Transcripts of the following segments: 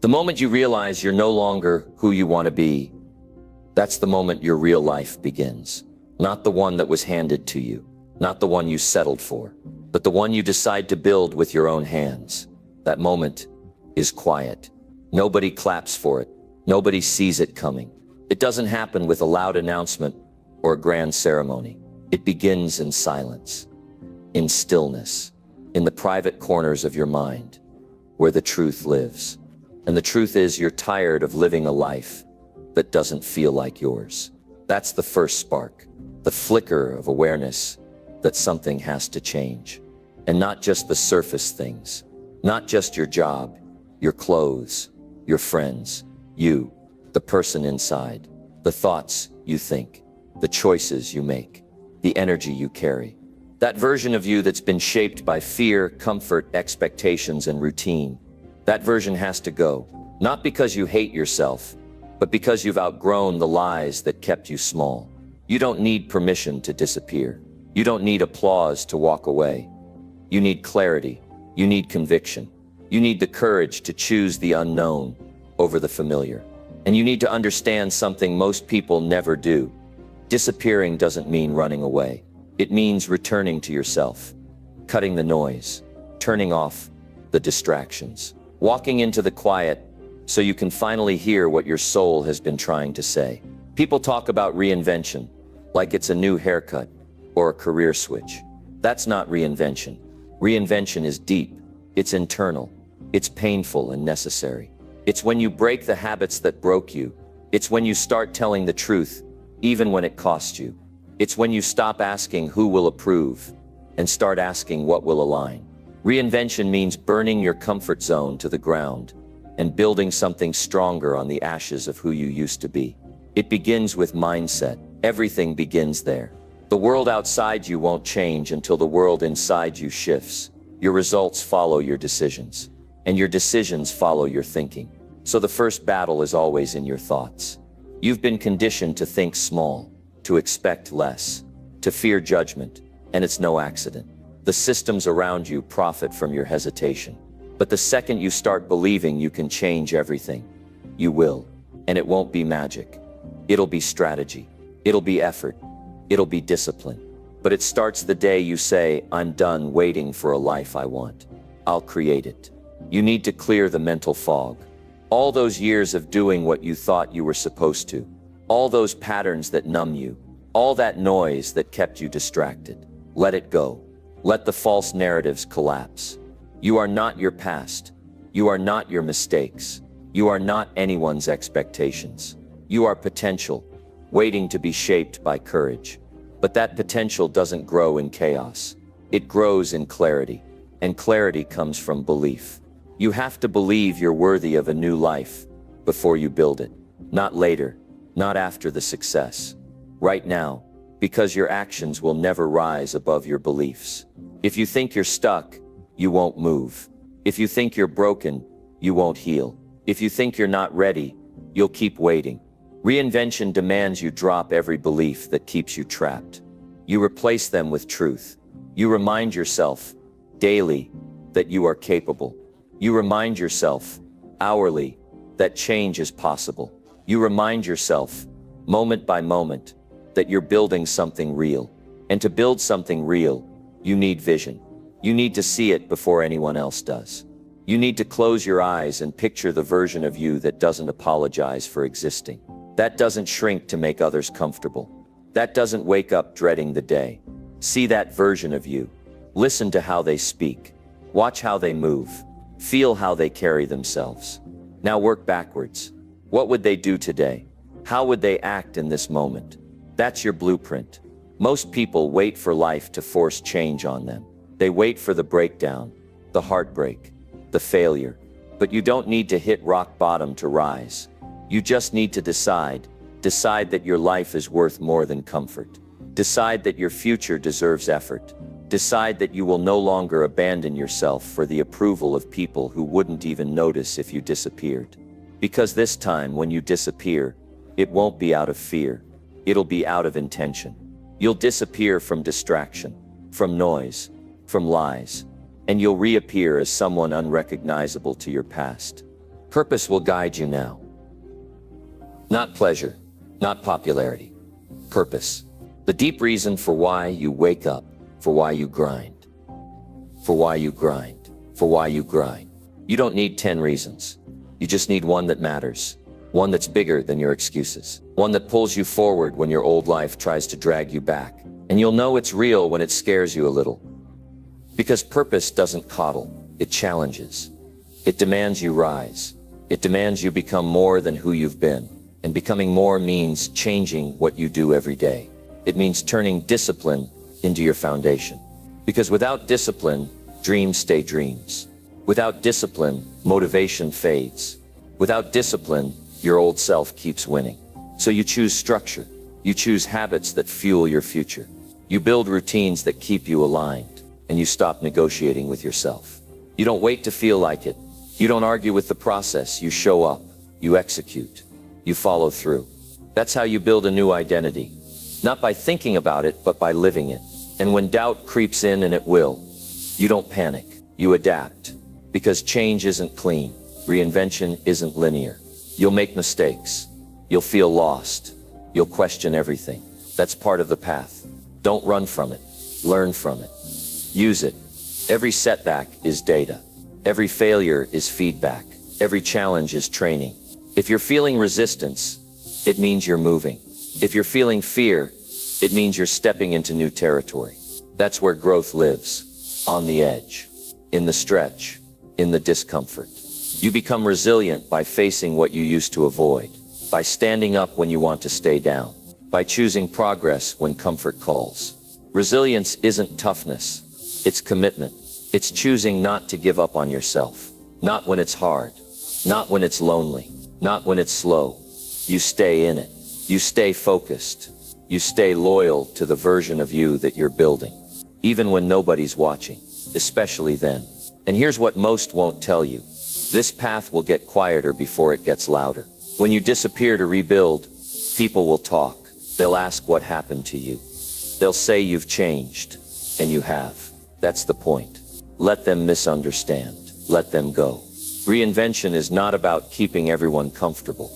The moment you realize you're no longer who you want to be, that's the moment your real life begins. Not the one that was handed to you, not the one you settled for, but the one you decide to build with your own hands. That moment is quiet. Nobody claps for it. Nobody sees it coming. It doesn't happen with a loud announcement or a grand ceremony. It begins in silence, in stillness, in the private corners of your mind, where the truth lives. And the truth is, you're tired of living a life that doesn't feel like yours. That's the first spark, the flicker of awareness that something has to change. And not just the surface things, not just your job, your clothes, your friends, you, the person inside, the thoughts you think, the choices you make, the energy you carry. That version of you that's been shaped by fear, comfort, expectations, and routine. That version has to go, not because you hate yourself, but because you've outgrown the lies that kept you small. You don't need permission to disappear. You don't need applause to walk away. You need clarity. You need conviction. You need the courage to choose the unknown over the familiar. And you need to understand something most people never do. Disappearing doesn't mean running away. It means returning to yourself, cutting the noise, turning off the distractions, walking into the quiet so you can finally hear what your soul has been trying to say. People talk about reinvention like it's a new haircut or a career switch. That's not reinvention. Reinvention is deep. It's internal. It's painful and necessary. It's when you break the habits that broke you. It's when you start telling the truth, even when it costs you. It's when you stop asking who will approve and start asking what will align. Reinvention means burning your comfort zone to the ground and building something stronger on the ashes of who you used to be. It begins with mindset. Everything begins there. The world outside you won't change until the world inside you shifts. Your results follow your decisions, and your decisions follow your thinking. So the first battle is always in your thoughts. You've been conditioned to think small, to expect less, to fear judgment, and it's no accident. The systems around you profit from your hesitation. But the second you start believing you can change everything, you will. And it won't be magic. It'll be strategy. It'll be effort. It'll be discipline. But it starts the day you say, I'm done waiting for a life I want. I'll create it. You need to clear the mental fog. All those years of doing what you thought you were supposed to. All those patterns that numb you. All that noise that kept you distracted. Let it go. Let the false narratives collapse. You are not your past. You are not your mistakes. You are not anyone's expectations. You are potential, waiting to be shaped by courage. But that potential doesn't grow in chaos. It grows in clarity. And clarity comes from belief. You have to believe you're worthy of a new life before you build it. Not later, not after the success. Right now, because your actions will never rise above your beliefs. If you think you're stuck, you won't move. If you think you're broken, you won't heal. If you think you're not ready, you'll keep waiting. Reinvention demands you drop every belief that keeps you trapped. You replace them with truth. You remind yourself, daily, that you are capable. You remind yourself, hourly, that change is possible. You remind yourself, moment by moment, that you're building something real. And to build something real, you need vision. You need to see it before anyone else does. You need to close your eyes and picture the version of you that doesn't apologize for existing. That doesn't shrink to make others comfortable. That doesn't wake up dreading the day. See that version of you. Listen to how they speak. Watch how they move. Feel how they carry themselves. Now work backwards. What would they do today? How would they act in this moment? That's your blueprint. Most people wait for life to force change on them. They wait for the breakdown, the heartbreak, the failure. But you don't need to hit rock bottom to rise. You just need to decide that your life is worth more than comfort. Decide that your future deserves effort. Decide that you will no longer abandon yourself for the approval of people who wouldn't even notice if you disappeared. Because this time when you disappear, it won't be out of fear. It'll be out of intention. You'll disappear from distraction, from noise, from lies. and you'll reappear as someone unrecognizable to your past. Purpose will guide you now. Not pleasure, not popularity. Purpose. The deep reason for why you wake up, for why you grind. For why you grind. For why you grind. You don't need 10 reasons. You just need one that matters. One that's bigger than your excuses. One that pulls you forward when your old life tries to drag you back. And you'll know it's real when it scares you a little. Because purpose doesn't coddle, it challenges. It demands you rise. It demands you become more than who you've been. And becoming more means changing what you do every day. It means turning discipline into your foundation. Because without discipline, dreams stay dreams. Without discipline, motivation fades. Without discipline, your old self keeps winning. So you choose structure. You choose habits that fuel your future. You build routines that keep you aligned. And you stop negotiating with yourself. You don't wait to feel like it. You don't argue with the process. You show up. You execute. You follow through. That's how you build a new identity. Not by thinking about it, but by living it. And when doubt creeps in, and it will, you don't panic. You adapt. Because change isn't clean. Reinvention isn't linear. You'll make mistakes. You'll feel lost. You'll question everything. That's part of the path. Don't run from it. Learn from it. Use it. Every setback is data. Every failure is feedback. Every challenge is training. If you're feeling resistance, it means you're moving. If you're feeling fear, it means you're stepping into new territory. That's where growth lives. On the edge. In the stretch. In the discomfort. You become resilient by facing what you used to avoid. By standing up when you want to stay down. By choosing progress when comfort calls. Resilience isn't toughness. It's commitment. It's choosing not to give up on yourself. Not when it's hard. Not when it's lonely. Not when it's slow. You stay in it. You stay focused. You stay loyal to the version of you that you're building. Even when nobody's watching. Especially then. And here's what most won't tell you. This path will get quieter before it gets louder. When you disappear to rebuild, people will talk. They'll ask what happened to you. They'll say you've changed. And you have. That's the point. Let them misunderstand. Let them go. Reinvention is not about keeping everyone comfortable.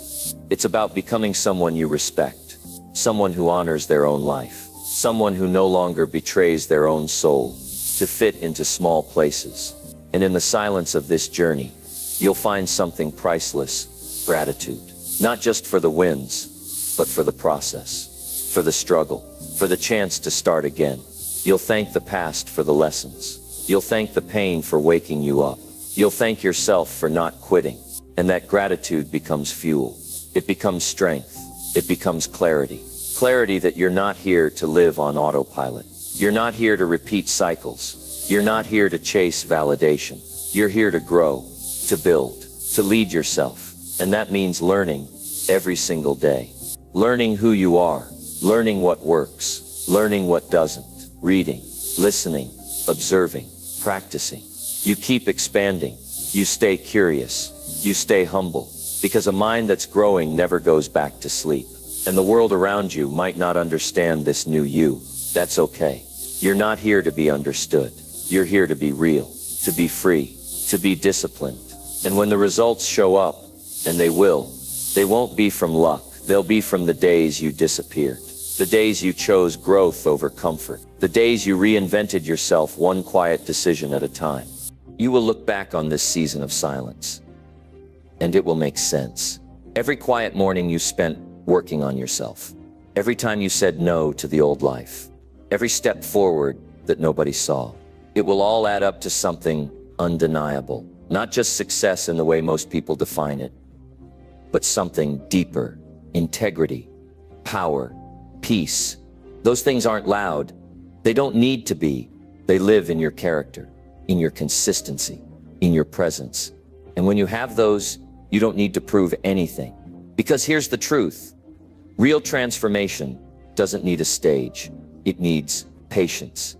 It's about becoming someone you respect. Someone who honors their own life. Someone who no longer betrays their own soul to fit into small places. And in the silence of this journey, you'll find something priceless. Gratitude. Not just for the wins, but for the process. For the struggle. For the chance to start again. You'll thank the past for the lessons. You'll thank the pain for waking you up. You'll thank yourself for not quitting. And that gratitude becomes fuel. It becomes strength. It becomes clarity. Clarity that you're not here to live on autopilot. You're not here to repeat cycles. You're not here to chase validation. You're here to grow, to build, to lead yourself. And that means learning every single day. Learning who you are. Learning what works. Learning what doesn't. Reading, listening, observing, practicing. You keep expanding. You stay curious. You stay humble. Because a mind that's growing never goes back to sleep. And the world around you might not understand this new you. That's okay. You're not here to be understood. You're here to be real, to be free, to be disciplined. And when the results show up, and they will, they won't be from luck. They'll be from the days you disappeared. The days you chose growth over comfort. The days you reinvented yourself one quiet decision at a time. You will look back on this season of silence, and it will make sense. Every quiet morning you spent working on yourself. Every time you said no to the old life. Every step forward that nobody saw. It will all add up to something undeniable. Not just success in the way most people define it, but something deeper. Integrity, power, peace. Those things aren't loud. They don't need to be. They live in your character, in your consistency, in your presence. And when you have those, you don't need to prove anything. Because here's the truth. Real transformation doesn't need a stage. It needs patience.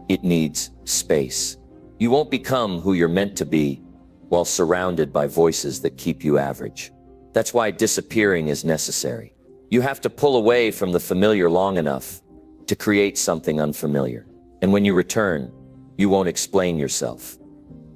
It needs space. You won't become who you're meant to be while surrounded by voices that keep you average. That's why disappearing is necessary. You have to pull away from the familiar long enough to create something unfamiliar. And when you return, you won't explain yourself.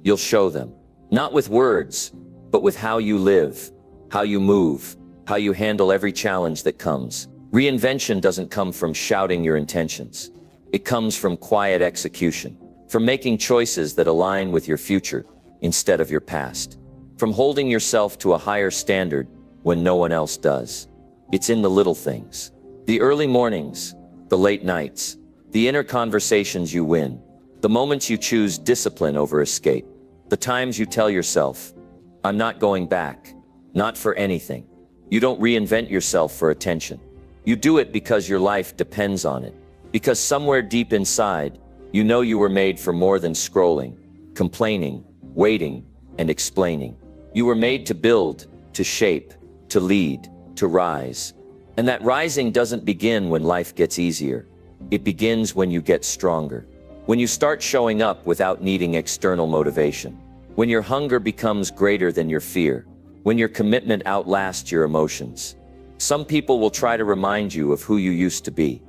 You'll show them. Not with words, but with how you live, how you move, how you handle every challenge that comes. Reinvention doesn't come from shouting your intentions. It comes from quiet execution, from making choices that align with your future instead of your past, from holding yourself to a higher standard when no one else does. It's in the little things. The early mornings, the late nights, the inner conversations you win, the moments you choose discipline over escape, the times you tell yourself, I'm not going back, not for anything. You don't reinvent yourself for attention. You do it because your life depends on it. Because somewhere deep inside, you know you were made for more than scrolling, complaining, waiting, and explaining. You were made to build, to shape, to lead, to rise. And that rising doesn't begin when life gets easier. It begins when you get stronger. When you start showing up without needing external motivation. When your hunger becomes greater than your fear. When your commitment outlasts your emotions. Some people will try to remind you of who you used to be.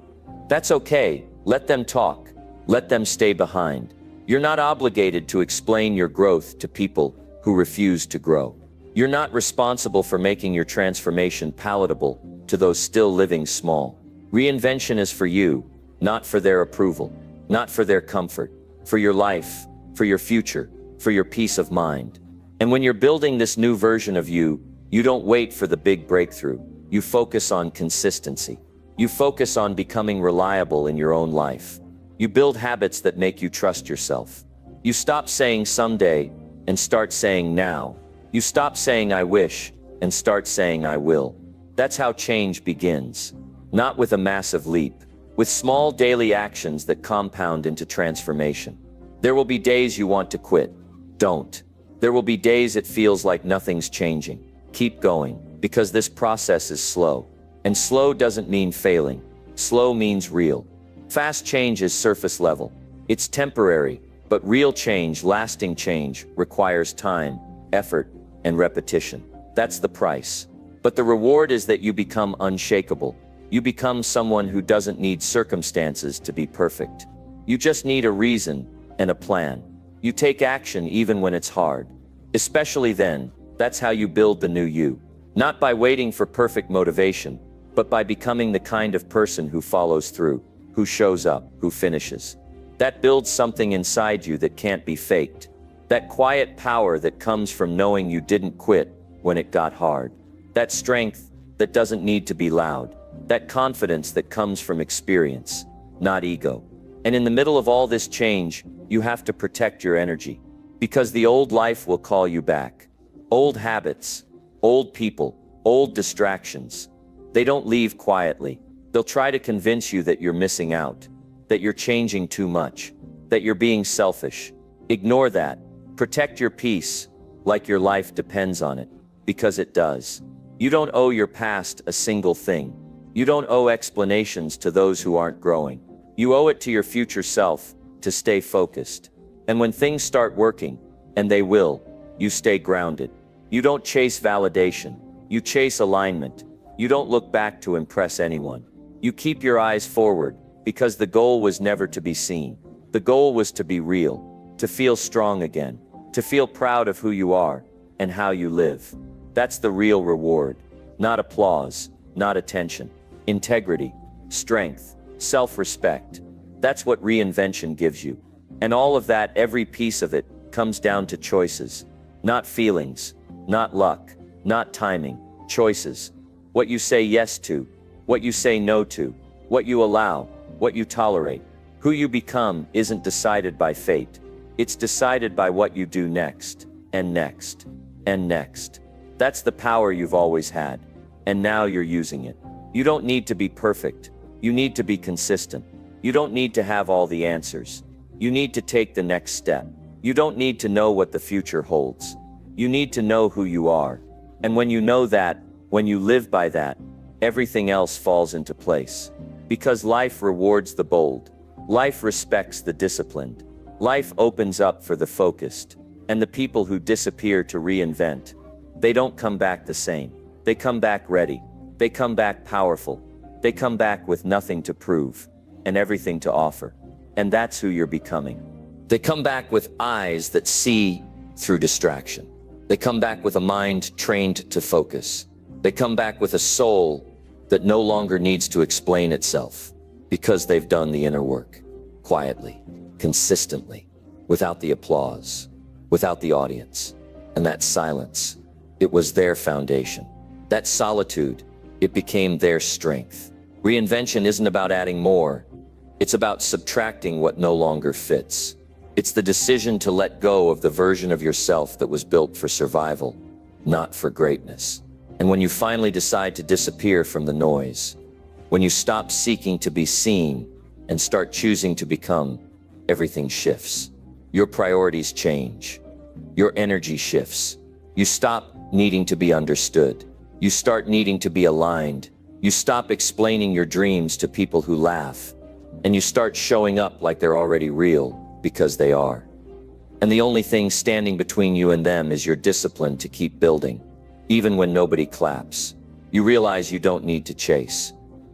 That's okay. Let them talk. Let them stay behind. You're not obligated to explain your growth to people who refuse to grow. You're not responsible for making your transformation palatable to those still living small. Reinvention is for you, not for their approval, not for their comfort, for your life, for your future, for your peace of mind. And when you're building this new version of you, you don't wait for the big breakthrough. You focus on consistency. You focus on becoming reliable in your own life. You build habits that make you trust yourself. You stop saying someday and start saying now. You stop saying I wish and start saying I will. That's how change begins. Not with a massive leap, with small daily actions that compound into transformation. There will be days you want to quit. Don't. There will be days it feels like nothing's changing. Keep going, because this process is slow. And slow doesn't mean failing. Slow means real. Fast change is surface level. It's temporary, but real change, lasting change, requires time, effort, and repetition. That's the price. But the reward is that you become unshakable. You become someone who doesn't need circumstances to be perfect. You just need a reason and a plan. You take action even when it's hard. Especially then, that's how you build the new you. Not by waiting for perfect motivation, but by becoming the kind of person who follows through, who shows up, who finishes. That builds something inside you that can't be faked. That quiet power that comes from knowing you didn't quit when it got hard. That strength that doesn't need to be loud. That confidence that comes from experience, not ego. And in the middle of all this change, you have to protect your energy. Because the old life will call you back. Old habits, old people, old distractions. They don't leave quietly. They'll try to convince you that you're missing out, that you're changing too much, that you're being selfish. Ignore that. Protect your peace, like your life depends on it, because it does. You don't owe your past a single thing. You don't owe explanations to those who aren't growing. You owe it to your future self to stay focused. And when things start working, and they will, you stay grounded. You don't chase validation. You chase alignment. You don't look back to impress anyone. You keep your eyes forward, because the goal was never to be seen. The goal was to be real, to feel strong again, to feel proud of who you are and how you live. That's the real reward. Not applause, not attention. Integrity, strength, self-respect. That's what reinvention gives you. And all of that, every piece of it, comes down to choices. Not feelings, not luck, not timing. Choices. What you say yes to, what you say no to, what you allow, what you tolerate. Who you become isn't decided by fate. It's decided by what you do next, and next, and next. That's the power you've always had. And now you're using it. You don't need to be perfect. You need to be consistent. You don't need to have all the answers. You need to take the next step. You don't need to know what the future holds. You need to know who you are. And when you know that, when you live by that, everything else falls into place. Because life rewards the bold. Life respects the disciplined. Life opens up for the focused. And the people who disappear to reinvent, they don't come back the same. They come back ready. They come back powerful. They come back with nothing to prove and everything to offer. And that's who you're becoming. They come back with eyes that see through distraction. They come back with a mind trained to focus. They come back with a soul that no longer needs to explain itself because they've done the inner work, quietly, consistently, without the applause, without the audience. And that silence, it was their foundation. That solitude, it became their strength. Reinvention isn't about adding more. It's about subtracting what no longer fits. It's the decision to let go of the version of yourself that was built for survival, not for greatness. And when you finally decide to disappear from the noise, when you stop seeking to be seen and start choosing to become, everything shifts. Your priorities change. Your energy shifts. You stop needing to be understood. You start needing to be aligned. You stop explaining your dreams to people who laugh, and you start showing up like they're already real because they are. And the only thing standing between you and them is your discipline to keep building, even when nobody claps. You realize you don't need to chase.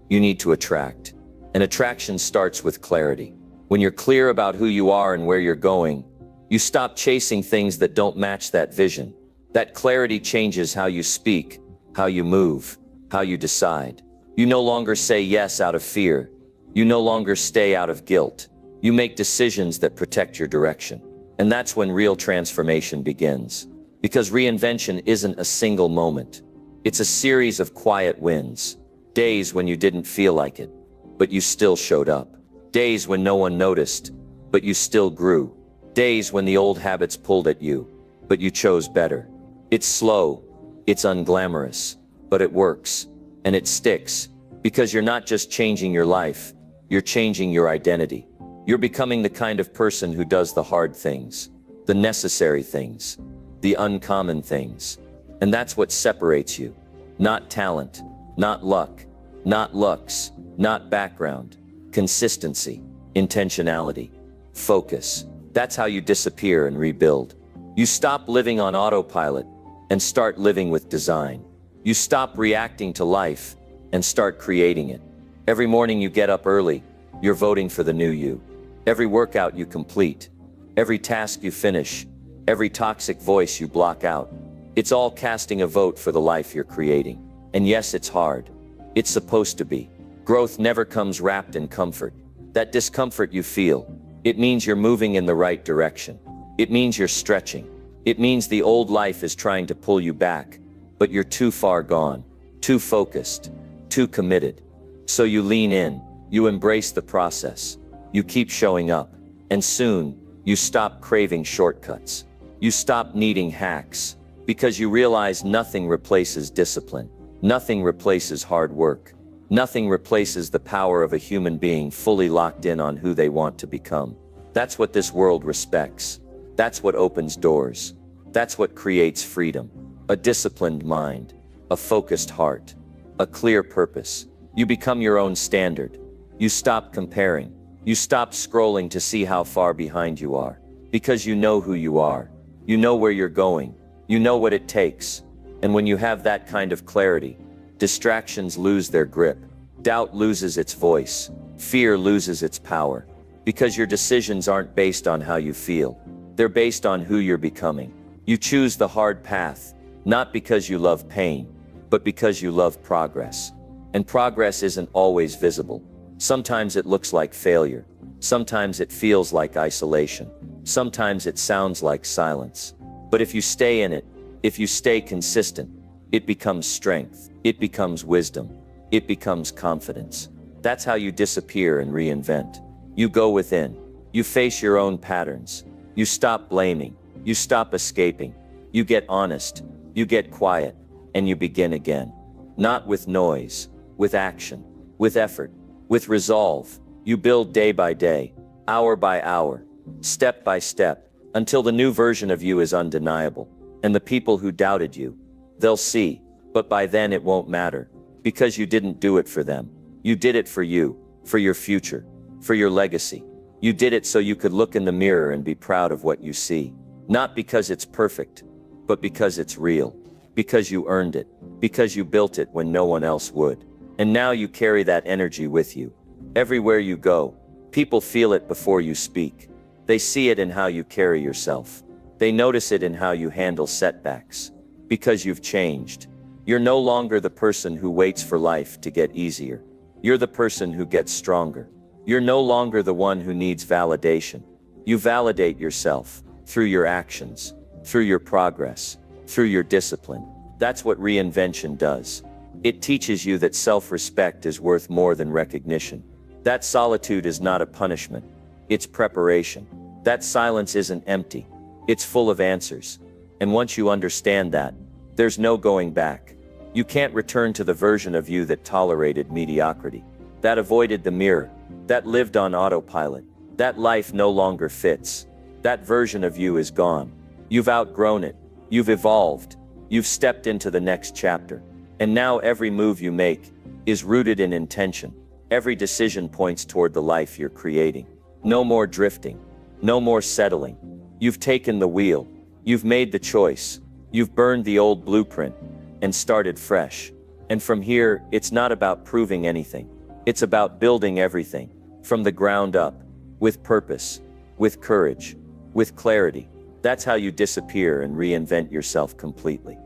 You need to attract. And attraction starts with clarity. When you're clear about who you are and where you're going, you stop chasing things that don't match that vision. That clarity changes how you speak, how you move, how you decide. You no longer say yes out of fear. You no longer stay out of guilt. You make decisions that protect your direction. And that's when real transformation begins. Because reinvention isn't a single moment. It's a series of quiet wins. Days when you didn't feel like it, but you still showed up. Days when no one noticed, but you still grew. Days when the old habits pulled at you, but you chose better. It's slow, it's unglamorous, but it works, and it sticks, because you're not just changing your life, you're changing your identity. You're becoming the kind of person who does the hard things, the necessary things, the uncommon things. And that's what separates you. Not talent, not luck, not looks, not background. Consistency, intentionality, focus. That's how you disappear and rebuild. You stop living on autopilot and start living with design. You stop reacting to life and start creating it. Every morning you get up early, you're voting for the new you. Every workout you complete, every task you finish, every toxic voice you block out, it's all casting a vote for the life you're creating. And yes, it's hard. It's supposed to be. Growth never comes wrapped in comfort. That discomfort you feel, it means you're moving in the right direction. It means you're stretching. It means the old life is trying to pull you back, but you're too far gone, too focused, too committed. So you lean in, you embrace the process, you keep showing up, and soon, you stop craving shortcuts. You stop needing hacks, because you realize nothing replaces discipline. Nothing replaces hard work. Nothing replaces the power of a human being fully locked in on who they want to become. That's what this world respects. That's what opens doors. That's what creates freedom. A disciplined mind, a focused heart, a clear purpose. You become your own standard. You stop comparing. You stop scrolling to see how far behind you are. Because you know who you are. You know where you're going. You know what it takes. And when you have that kind of clarity, distractions lose their grip. Doubt loses its voice. Fear loses its power. Because your decisions aren't based on how you feel. They're based on who you're becoming. You choose the hard path, not because you love pain, but because you love progress. And progress isn't always visible. Sometimes it looks like failure. Sometimes it feels like isolation. Sometimes it sounds like silence. But if you stay in it, if you stay consistent, it becomes strength. It becomes wisdom. It becomes confidence. That's how you disappear and reinvent. You go within. You face your own patterns. You stop blaming. You stop escaping. You get honest. You get quiet. And you begin again. Not with noise, with action, with effort, with resolve. You build day by day, hour by hour, step by step, until the new version of you is undeniable. And the people who doubted you, they'll see, but by then it won't matter, because you didn't do it for them. You did it for you, for your future, for your legacy. You did it so you could look in the mirror and be proud of what you see. Not because it's perfect, but because it's real. Because you earned it. Because you built it when no one else would. And now you carry that energy with you. Everywhere you go, people feel it before you speak. They see it in how you carry yourself. They notice it in how you handle setbacks. Because you've changed. You're no longer the person who waits for life to get easier. You're the person who gets stronger. You're no longer the one who needs validation. You validate yourself through your actions, through your progress, through your discipline. That's what reinvention does. It teaches you that self-respect is worth more than recognition. That solitude is not a punishment. It's preparation. That silence isn't empty. It's full of answers. And once you understand that, there's no going back. You can't return to the version of you that tolerated mediocrity, that avoided the mirror, that lived on autopilot. That life no longer fits. That version of you is gone. You've outgrown it. You've evolved. You've stepped into the next chapter. And now every move you make is rooted in intention. Every decision points toward the life you're creating. No more drifting. No more settling. You've taken the wheel. You've made the choice. You've burned the old blueprint and started fresh. And from here, it's not about proving anything. It's about building everything from the ground up, with purpose, with courage, with clarity. That's how you disappear and reinvent yourself completely.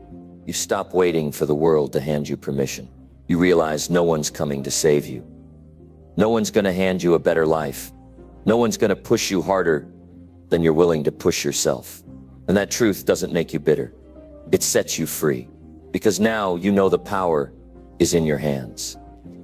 You stop waiting for the world to hand you permission. You realize no one's coming to save you. No one's going to hand you a better life. No one's going to push you harder than you're willing to push yourself. And that truth doesn't make you bitter. It sets you free. Because now you know the power is in your hands.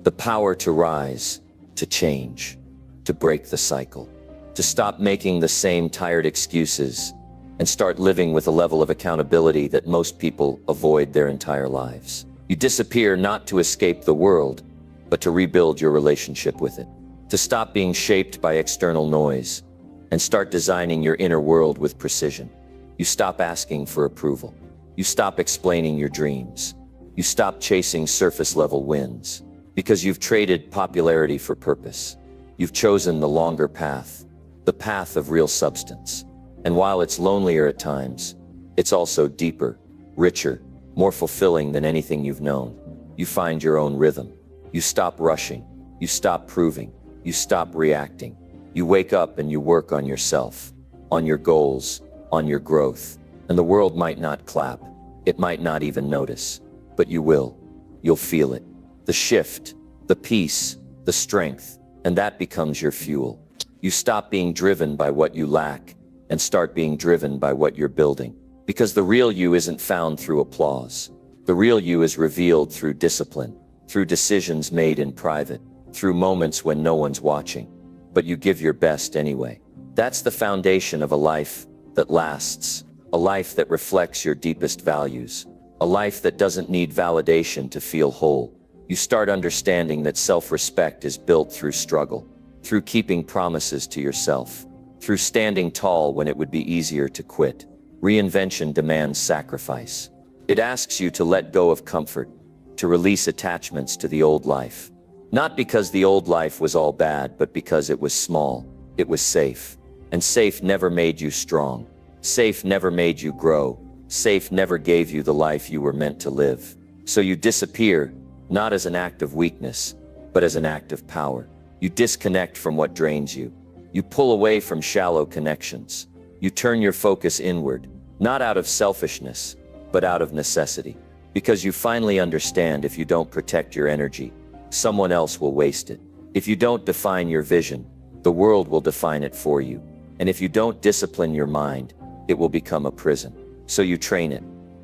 The power to rise, to change, to break the cycle, to stop making the same tired excuses and start living with a level of accountability that most people avoid their entire lives. You disappear not to escape the world, but to rebuild your relationship with it, to stop being shaped by external noise and start designing your inner world with precision. You stop asking for approval. You stop explaining your dreams. You stop chasing surface-level wins because you've traded popularity for purpose. You've chosen the longer path, the path of real substance. And while it's lonelier at times, it's also deeper, richer, more fulfilling than anything you've known. You find your own rhythm. You stop rushing. You stop proving. You stop reacting. You wake up and you work on yourself, on your goals, on your growth. And the world might not clap. It might not even notice. But you will. You'll feel it. The shift, the peace, the strength. And that becomes your fuel. You stop being driven by what you lack and start being driven by what you're building. Because the real you isn't found through applause. The real you is revealed through discipline, through decisions made in private, through moments when no one's watching. But you give your best anyway. That's the foundation of a life that lasts, a life that reflects your deepest values, a life that doesn't need validation to feel whole. You start understanding that self-respect is built through struggle, through keeping promises to yourself, through standing tall when it would be easier to quit. Reinvention demands sacrifice. It asks you to let go of comfort, to release attachments to the old life. Not because the old life was all bad, but because it was small, it was safe. And safe never made you strong. Safe never made you grow. Safe never gave you the life you were meant to live. So you disappear, not as an act of weakness, but as an act of power. You disconnect from what drains you. You pull away from shallow connections. You turn your focus inward, not out of selfishness, but out of necessity. Because you finally understand if you don't protect your energy, someone else will waste it. If you don't define your vision, the world will define it for you. And if you don't discipline your mind, it will become a prison. So you train it.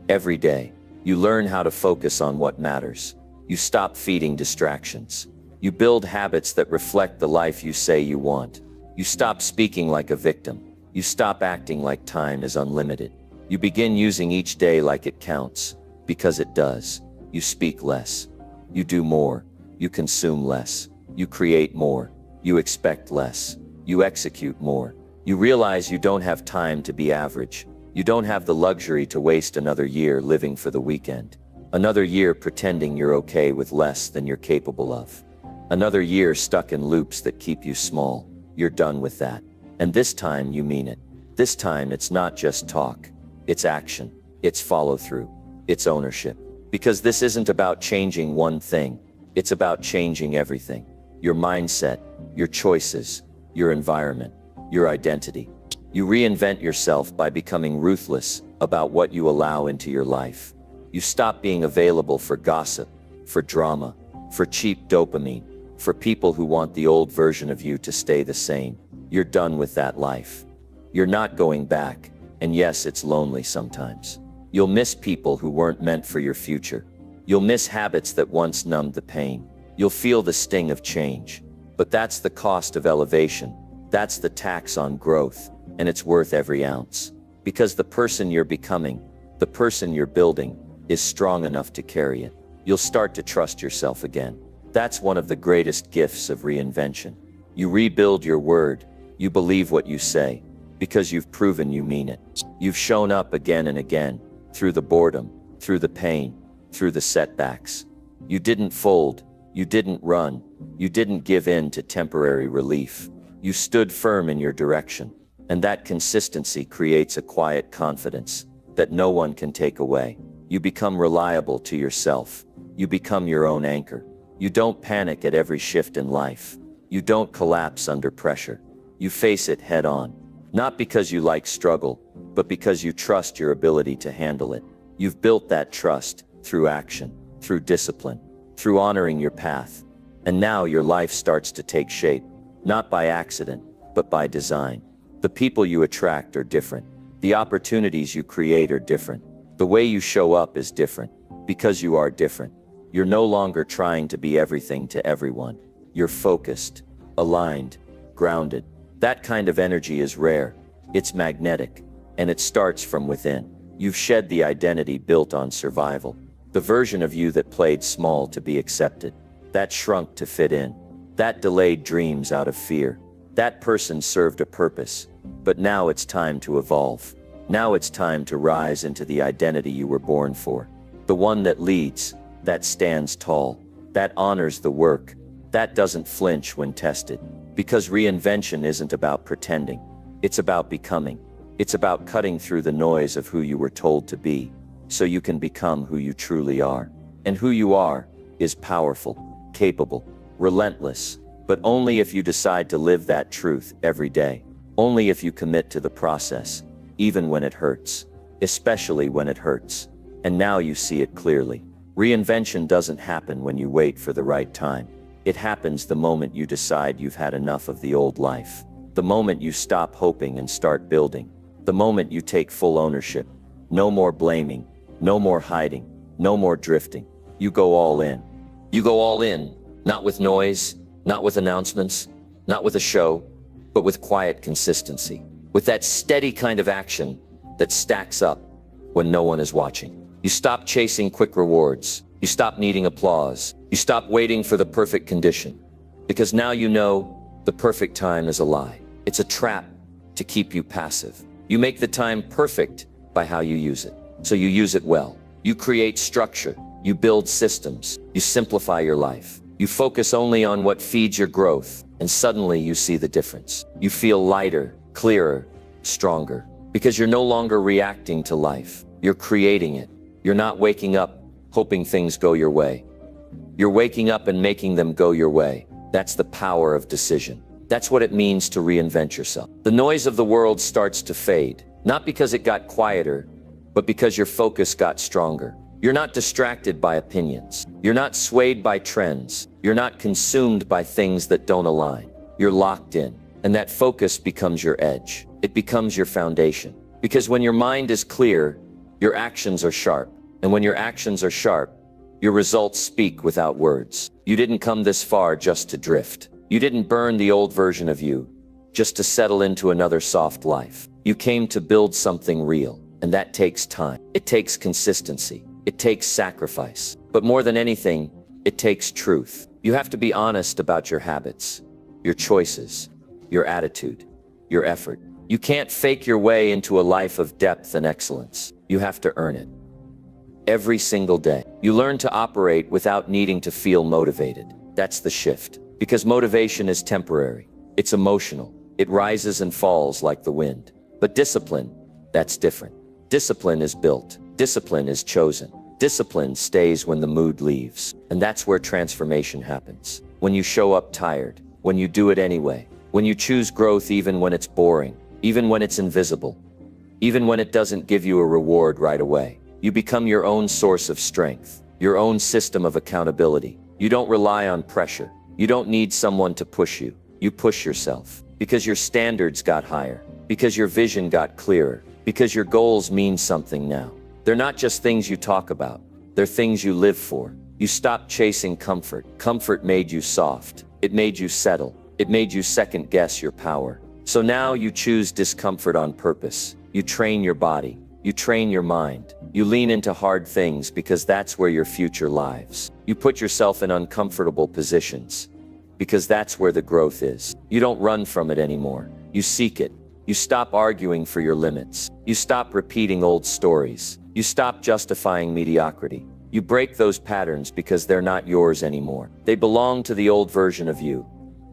Every day, you learn how to focus on what matters. You stop feeding distractions. You build habits that reflect the life you say you want. You stop speaking like a victim. You stop acting like time is unlimited. You begin using each day like it counts, because it does. You speak less. You do more. You consume less. You create more. You expect less. You execute more. You realize you don't have time to be average. You don't have the luxury to waste another year living for the weekend. Another year pretending you're okay with less than you're capable of. Another year stuck in loops that keep you small. You're done with that. And this time you mean it. This time it's not just talk. It's action. It's follow-through. It's ownership. Because this isn't about changing one thing. It's about changing everything. Your mindset, your choices, your environment, your identity. You reinvent yourself by becoming ruthless about what you allow into your life. You stop being available for gossip, for drama, for cheap dopamine, for people who want the old version of you to stay the same. You're done with that life. You're not going back, and yes, it's lonely sometimes. You'll miss people who weren't meant for your future. You'll miss habits that once numbed the pain. You'll feel the sting of change. But that's the cost of elevation. That's the tax on growth, and it's worth every ounce. Because the person you're becoming, the person you're building, is strong enough to carry it. You'll start to trust yourself again. That's one of the greatest gifts of reinvention. You rebuild your word. You believe what you say, because you've proven you mean it. You've shown up again and again, through the boredom, through the pain, through the setbacks. You didn't fold. You didn't run. You didn't give in to temporary relief. You stood firm in your direction. And that consistency creates a quiet confidence that no one can take away. You become reliable to yourself. You become your own anchor. You don't panic at every shift in life. You don't collapse under pressure. You face it head on. Not because you like struggle, but because you trust your ability to handle it. You've built that trust through action, through discipline, through honoring your path. And now your life starts to take shape, not by accident, but by design. The people you attract are different. The opportunities you create are different. The way you show up is different. Because you are different. You're no longer trying to be everything to everyone. You're focused, aligned, grounded. That kind of energy is rare. It's magnetic. And it starts from within. You've shed the identity built on survival. The version of you that played small to be accepted. That shrunk to fit in. That delayed dreams out of fear. That person served a purpose. But now it's time to evolve. Now it's time to rise into the identity you were born for. The one that leads, that stands tall, that honors the work, that doesn't flinch when tested. Because reinvention isn't about pretending. It's about becoming. It's about cutting through the noise of who you were told to be, so you can become who you truly are. And who you are is powerful, capable, relentless, but only if you decide to live that truth every day. Only if you commit to the process, even when it hurts, especially when it hurts. And now you see it clearly. Reinvention doesn't happen when you wait for the right time. It happens the moment you decide you've had enough of the old life. The moment you stop hoping and start building. The moment you take full ownership. No more blaming, no more hiding, no more drifting. You go all in. You go all in, not with noise, not with announcements, not with a show, but with quiet consistency. With that steady kind of action that stacks up when no one is watching. You stop chasing quick rewards. You stop needing applause. You stop waiting for the perfect condition. Because now you know the perfect time is a lie. It's a trap to keep you passive. You make the time perfect by how you use it. So you use it well. You create structure. You build systems. You simplify your life. You focus only on what feeds your growth. And suddenly you see the difference. You feel lighter, clearer, stronger. Because you're no longer reacting to life. You're creating it. You're not waking up hoping things go your way. You're waking up and making them go your way. That's the power of decision. That's what it means to reinvent yourself. The noise of the world starts to fade, not because it got quieter, but because your focus got stronger. You're not distracted by opinions. You're not swayed by trends. You're not consumed by things that don't align. You're locked in, and that focus becomes your edge. It becomes your foundation. Because when your mind is clear, your actions are sharp. And when your actions are sharp, your results speak without words. You didn't come this far just to drift. You didn't burn the old version of you just to settle into another soft life. You came to build something real, and that takes time. It takes consistency. It takes sacrifice. But more than anything, it takes truth. You have to be honest about your habits, your choices, your attitude, your effort. You can't fake your way into a life of depth and excellence. You have to earn it. Every single day. You learn to operate without needing to feel motivated. That's the shift. Because motivation is temporary. It's emotional. It rises and falls like the wind. But discipline, that's different. Discipline is built. Discipline is chosen. Discipline stays when the mood leaves. And that's where transformation happens. When you show up tired. When you do it anyway. When you choose growth even when it's boring. even when it's invisible, even when it doesn't give you a reward right away. You become your own source of strength, your own system of accountability. You don't rely on pressure. You don't need someone to push you. You push yourself because your standards got higher, because your vision got clearer, because your goals mean something now. They're not just things you talk about. They're things you live for. You stopped chasing comfort. Comfort made you soft. It made you settle. It made you second guess your power. So now you choose discomfort on purpose. You train your body. You train your mind. You lean into hard things because that's where your future lies. You put yourself in uncomfortable positions because that's where the growth is. You don't run from it anymore. You seek it. You stop arguing for your limits. You stop repeating old stories. You stop justifying mediocrity. You break those patterns because they're not yours anymore. They belong to the old version of you,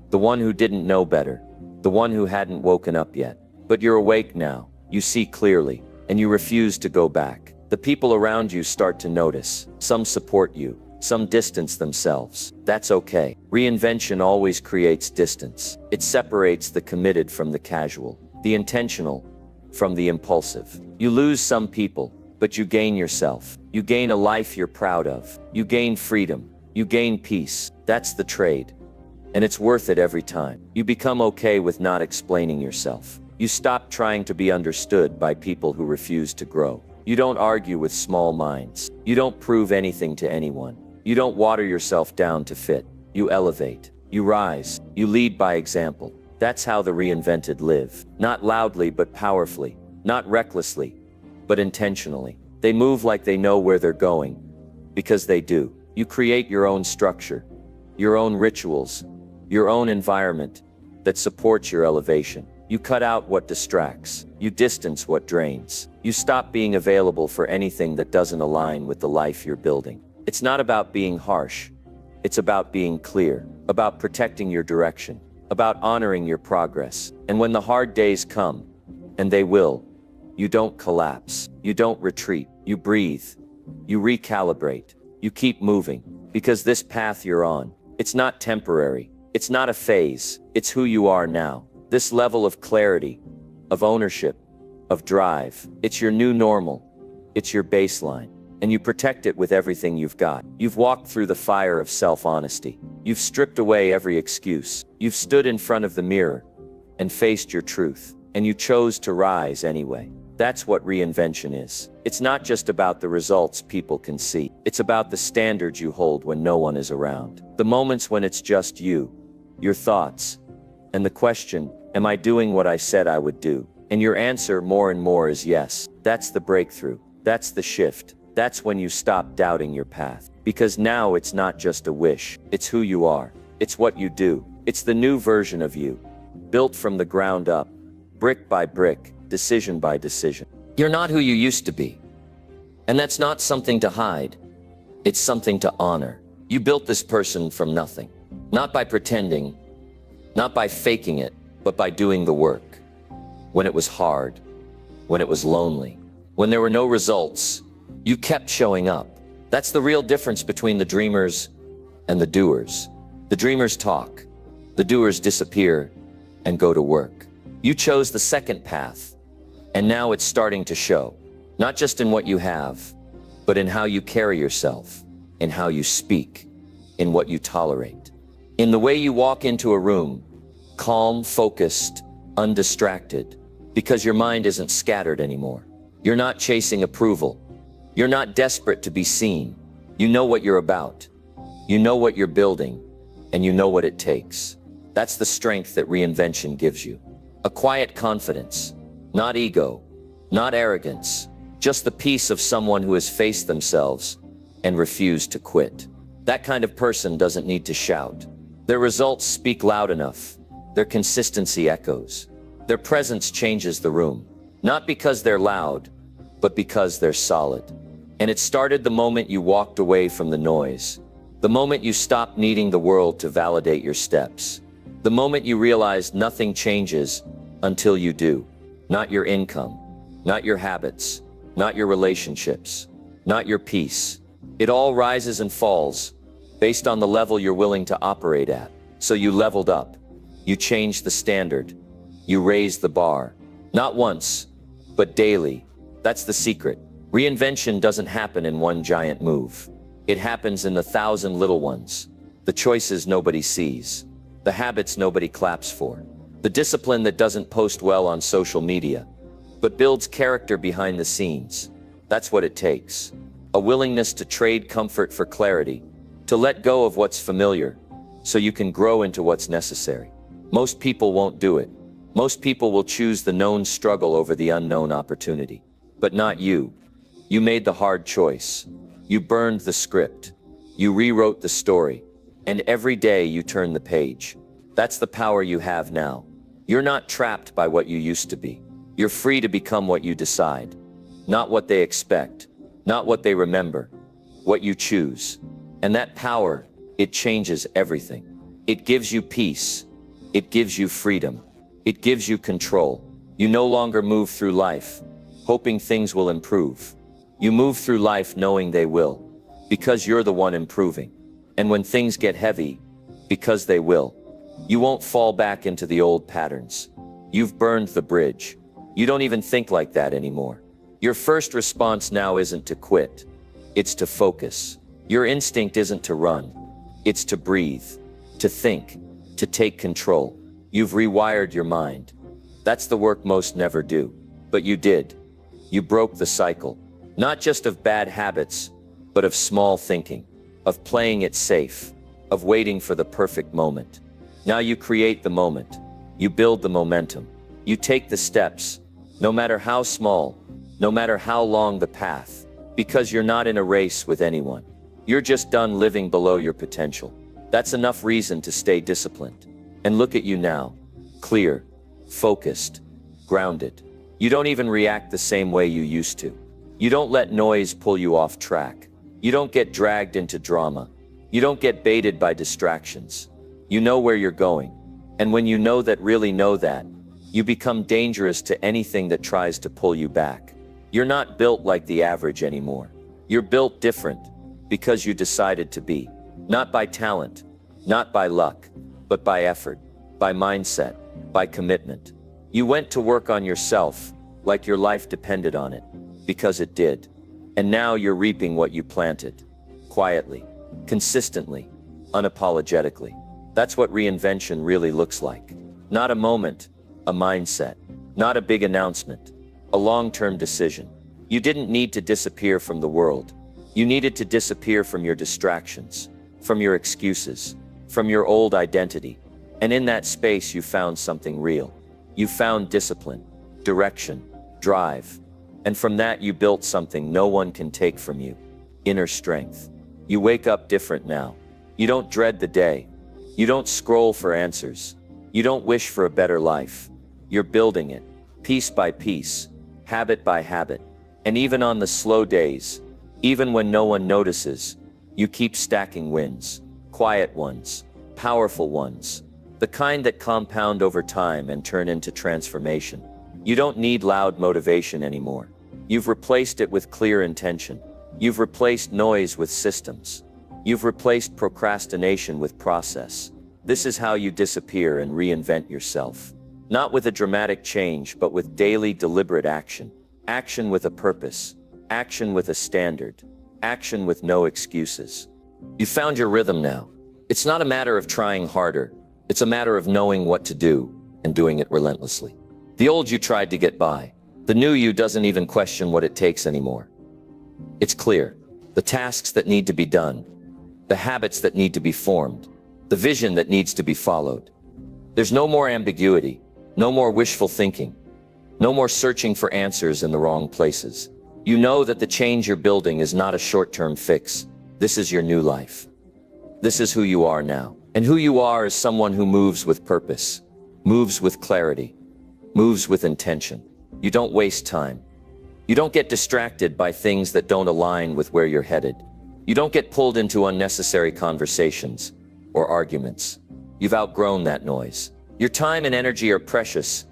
the one who didn't know better, the one who hadn't woken up yet. But you're awake now. You see clearly, and you refuse to go back. The people around you start to notice. Some support you. Some distance themselves. That's okay. Reinvention always creates distance. It separates the committed from the casual, the intentional from the impulsive. You lose some people, but you gain yourself. You gain a life you're proud of. You gain freedom. You gain peace. That's the trade. And it's worth it every time. You become okay with not explaining yourself. You stop trying to be understood by people who refuse to grow. You don't argue with small minds. You don't prove anything to anyone. You don't water yourself down to fit. You elevate. You rise. You lead by example. That's how the reinvented live. Not loudly, but powerfully. Not recklessly, but intentionally. They move like they know where they're going, because they do. You create your own structure, your own rituals, your own environment that supports your elevation. You cut out what distracts. You distance what drains. You stop being available for anything that doesn't align with the life you're building. It's not about being harsh. It's about being clear, about protecting your direction, about honoring your progress. And when the hard days come, and they will, you don't collapse. You don't retreat. You breathe. You recalibrate. You keep moving. Because this path you're on, it's not temporary. It's not a phase. It's who you are now. This level of clarity, of ownership, of drive, it's your new normal. It's your baseline. And you protect it with everything you've got. You've walked through the fire of self-honesty. You've stripped away every excuse. You've stood in front of the mirror and faced your truth. And you chose to rise anyway. That's what reinvention is. It's not just about the results people can see. It's about the standards you hold when no one is around. The moments when it's just you, your thoughts, and the question, am I doing what I said I would do? And your answer more and more is yes. That's the breakthrough. That's the shift. That's when you stop doubting your path. Because now it's not just a wish. It's who you are. It's what you do. It's the new version of you, built from the ground up, brick by brick, decision by decision. You're not who you used to be. And that's not something to hide. It's something to honor. You built this person from nothing. Not by pretending, not by faking it, but by doing the work. When it was hard, when it was lonely, when there were no results, you kept showing up. That's the real difference between the dreamers and the doers. The dreamers talk, the doers disappear and go to work. You chose the second path, and now it's starting to show. Not just in what you have, but in how you carry yourself, in how you speak, in what you tolerate. In the way you walk into a room, calm, focused, undistracted, because your mind isn't scattered anymore. You're not chasing approval. You're not desperate to be seen. You know what you're about. You know what you're building, and you know what it takes. That's the strength that reinvention gives you. A quiet confidence, not ego, not arrogance, just the peace of someone who has faced themselves and refused to quit. That kind of person doesn't need to shout. Their results speak loud enough. Their consistency echoes. Their presence changes the room. Not because they're loud, but because they're solid. And it started the moment you walked away from the noise. The moment you stopped needing the world to validate your steps. The moment you realized nothing changes until you do. Not your income, not your habits, not your relationships, not your peace. It all rises and falls based on the level you're willing to operate at. So you leveled up. You changed the standard. You raised the bar. Not once, but daily. That's the secret. Reinvention doesn't happen in one giant move. It happens in the 1,000 little ones. The choices nobody sees. The habits nobody claps for. The discipline that doesn't post well on social media, but builds character behind the scenes. That's what it takes. A willingness to trade comfort for clarity, to let go of what's familiar, so you can grow into what's necessary. Most people won't do it. Most people will choose the known struggle over the unknown opportunity. But not you. You made the hard choice. You burned the script. You rewrote the story. And every day you turn the page. That's the power you have now. You're not trapped by what you used to be. You're free to become what you decide. Not what they expect. Not what they remember. What you choose. And that power, it changes everything. It gives you peace. It gives you freedom. It gives you control. You no longer move through life, hoping things will improve. You move through life knowing they will, because you're the one improving. And when things get heavy, because they will, you won't fall back into the old patterns. You've burned the bridge. You don't even think like that anymore. Your first response now isn't to quit. It's to focus. Your instinct isn't to run. It's to breathe, to think, to take control. You've rewired your mind. That's the work most never do. But you did. You broke the cycle. Not just of bad habits, but of small thinking, of playing it safe, of waiting for the perfect moment. Now you create the moment. You build the momentum. You take the steps, no matter how small, no matter how long the path, because you're not in a race with anyone. You're just done living below your potential. That's enough reason to stay disciplined. And look at you now, clear, focused, grounded. You don't even react the same way you used to. You don't let noise pull you off track. You don't get dragged into drama. You don't get baited by distractions. You know where you're going. And when you know that, you become dangerous to anything that tries to pull you back. You're not built like the average anymore. You're built different because you decided to be. Not by talent, not by luck, but by effort, by mindset, by commitment. You went to work on yourself like your life depended on it, because it did. And now you're reaping what you planted. Quietly, consistently, unapologetically. That's what reinvention really looks like. Not a moment, a mindset. Not a big announcement, a long-term decision. You didn't need to disappear from the world. You needed to disappear from your distractions, from your excuses, from your old identity. And in that space you found something real. You found discipline, direction, drive. And from that you built something no one can take from you. Inner strength. You wake up different now. You don't dread the day. You don't scroll for answers. You don't wish for a better life. You're building it, piece by piece, habit by habit. And even on the slow days, even when no one notices, you keep stacking wins. Quiet ones, powerful ones. The kind that compound over time and turn into transformation. You don't need loud motivation anymore. You've replaced it with clear intention. You've replaced noise with systems. You've replaced procrastination with process. This is how you disappear and reinvent yourself. Not with a dramatic change, but with daily deliberate action. Action with a purpose. Action with a standard. Action with no excuses. You found your rhythm now. It's not a matter of trying harder. It's a matter of knowing what to do and doing it relentlessly. The old you tried to get by. The new you doesn't even question what it takes anymore. It's clear. The tasks that need to be done. The habits that need to be formed. The vision that needs to be followed. There's no more ambiguity. No more wishful thinking. No more searching for answers in the wrong places. You know that the change you're building is not a short-term fix. This is your new life. This is who you are now. And who you are is someone who moves with purpose, moves with clarity, moves with intention. You don't waste time. You don't get distracted by things that don't align with where you're headed. You don't get pulled into unnecessary conversations or arguments. You've outgrown that noise. Your time and energy are precious,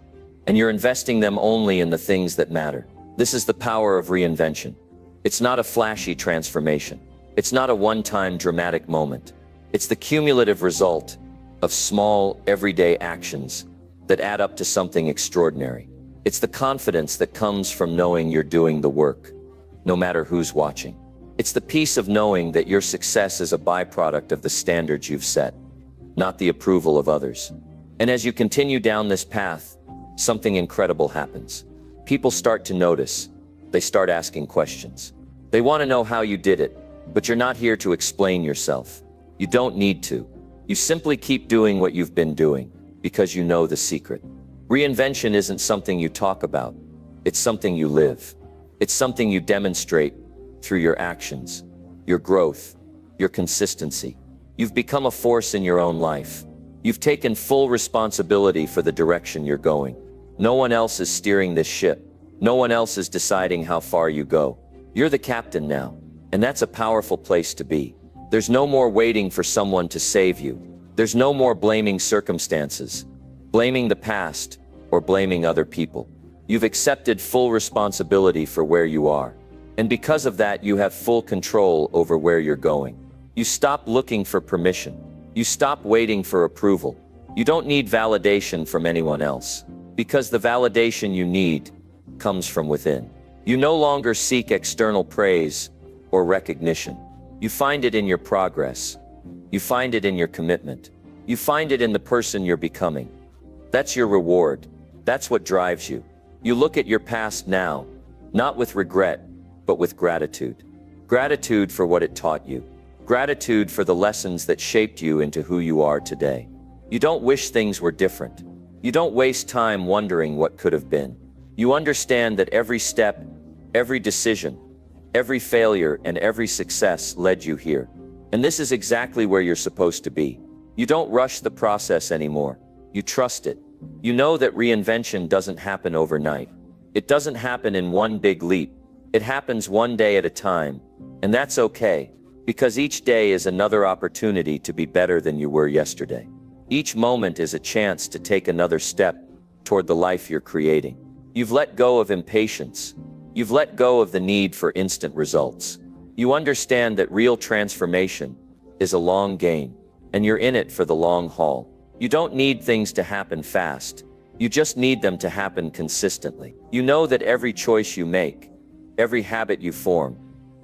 and you're investing them only in the things that matter. This is the power of reinvention. It's not a flashy transformation. It's not a one-time dramatic moment. It's the cumulative result of small, everyday actions that add up to something extraordinary. It's the confidence that comes from knowing you're doing the work, no matter who's watching. It's the peace of knowing that your success is a byproduct of the standards you've set, not the approval of others. And as you continue down this path, something incredible happens. People start to notice. They start asking questions. They want to know how you did it, but you're not here to explain yourself. You don't need to. You simply keep doing what you've been doing, because you know the secret. Reinvention isn't something you talk about. It's something you live. It's something you demonstrate through your actions, your growth, your consistency. You've become a force in your own life. You've taken full responsibility for the direction you're going. No one else is steering this ship. No one else is deciding how far you go. You're the captain now, and that's a powerful place to be. There's no more waiting for someone to save you. There's no more blaming circumstances, blaming the past, or blaming other people. You've accepted full responsibility for where you are. And because of that, you have full control over where you're going. You stop looking for permission. You stop waiting for approval. You don't need validation from anyone else, because the validation you need comes from within. You no longer seek external praise or recognition. You find it in your progress. You find it in your commitment. You find it in the person you're becoming. That's your reward. That's what drives you. You look at your past now, not with regret, but with gratitude. Gratitude for what it taught you. Gratitude for the lessons that shaped you into who you are today. You don't wish things were different. You don't waste time wondering what could have been. You understand that every step, every decision, every failure, and every success led you here. And this is exactly where you're supposed to be. You don't rush the process anymore. You trust it. You know that reinvention doesn't happen overnight. It doesn't happen in one big leap. It happens one day at a time, and that's okay, because each day is another opportunity to be better than you were yesterday. Each moment is a chance to take another step toward the life you're creating. You've let go of impatience. You've let go of the need for instant results. You understand that real transformation is a long game, and you're in it for the long haul. You don't need things to happen fast. You just need them to happen consistently. You know that every choice you make, every habit you form,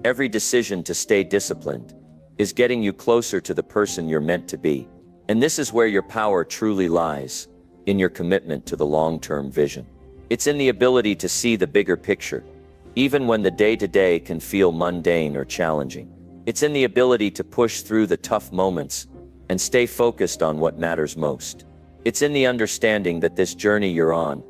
every decision to stay disciplined, is getting you closer to the person you're meant to be. And this is where your power truly lies, in your commitment to the long-term vision. It's in the ability to see the bigger picture, even when the day-to-day can feel mundane or challenging. It's in the ability to push through the tough moments and stay focused on what matters most. It's in the understanding that this journey you're on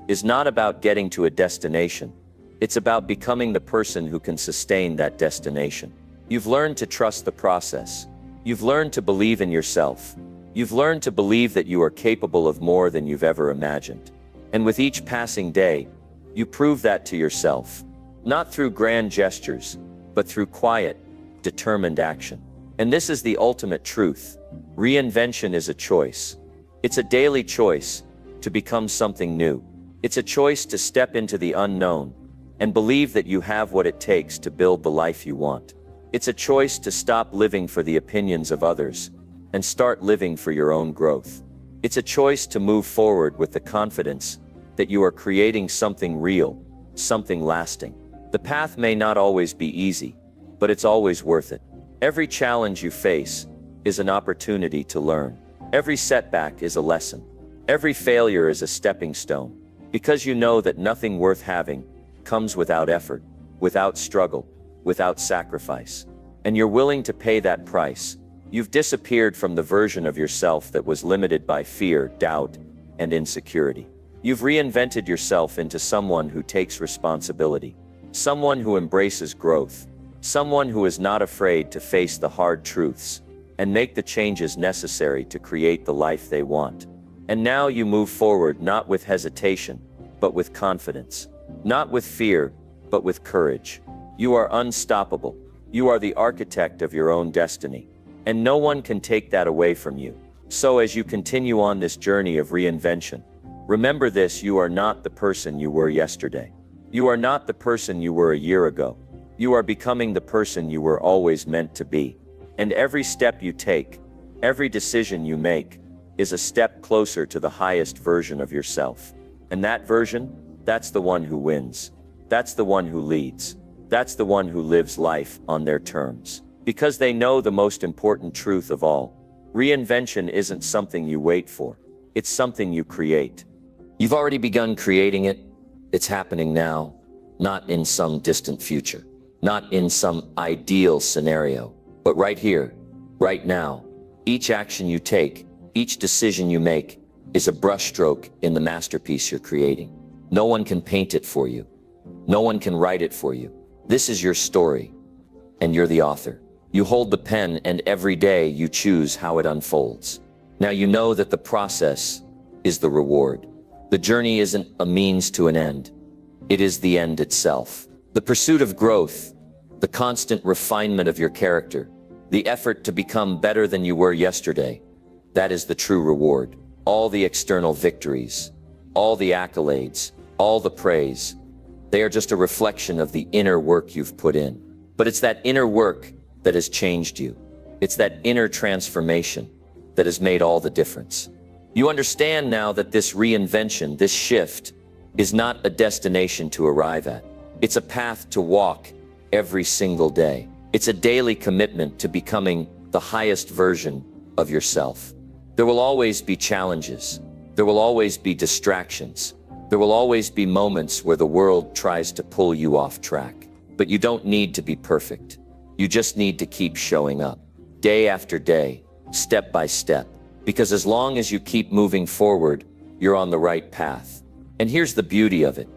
is not about getting to a destination. It's about becoming the person who can sustain that destination. You've learned to trust the process. You've learned to believe in yourself. You've learned to believe that you are capable of more than you've ever imagined. And with each passing day, you prove that to yourself, not through grand gestures, but through quiet, determined action. And this is the ultimate truth. Reinvention is a choice. It's a daily choice to become something new. It's a choice to step into the unknown and believe that you have what it takes to build the life you want. It's a choice to stop living for the opinions of others and start living for your own growth. It's a choice to move forward with the confidence that you are creating something real, something lasting. The path may not always be easy, but it's always worth it. Every challenge you face is an opportunity to learn. Every setback is a lesson. Every failure is a stepping stone, because you know that nothing worth having comes without effort, without struggle, without sacrifice. And you're willing to pay that price. You've disappeared from the version of yourself that was limited by fear, doubt, and insecurity. You've reinvented yourself into someone who takes responsibility, someone who embraces growth, someone who is not afraid to face the hard truths and make the changes necessary to create the life they want. And now you move forward not with hesitation, but with confidence. Not with fear, but with courage. You are unstoppable. You are the architect of your own destiny, and no one can take that away from you. So as you continue on this journey of reinvention, remember this: you are not the person you were yesterday. You are not the person you were a year ago. You are becoming the person you were always meant to be. And every step you take, every decision you make, is a step closer to the highest version of yourself. And that version? that's the one who wins. That's the one who leads. That's the one who lives life on their terms. Because they know the most important truth of all. Reinvention isn't something you wait for. It's something you create. You've already begun creating it. It's happening now, not in some distant future, not in some ideal scenario, but right here, right now. Each action you take, each decision you make is a brushstroke in the masterpiece you're creating. No one can paint it for you. No one can write it for you. This is your story, and you're the author. You hold the pen, and every day you choose how it unfolds. Now you know that the process is the reward. The journey isn't a means to an end. It is the end itself. The pursuit of growth, the constant refinement of your character, the effort to become better than you were yesterday, that is the true reward. All the external victories, all the accolades, all the praise, they are just a reflection of the inner work you've put in. But it's that inner work that has changed you. It's that inner transformation that has made all the difference. You understand now that this reinvention, this shift, is not a destination to arrive at. It's a path to walk every single day. It's a daily commitment to becoming the highest version of yourself. There will always be challenges. There will always be distractions. There will always be moments where the world tries to pull you off track. But you don't need to be perfect. You just need to keep showing up, day after day, step by step. Because as long as you keep moving forward, you're on the right path. And here's the beauty of it.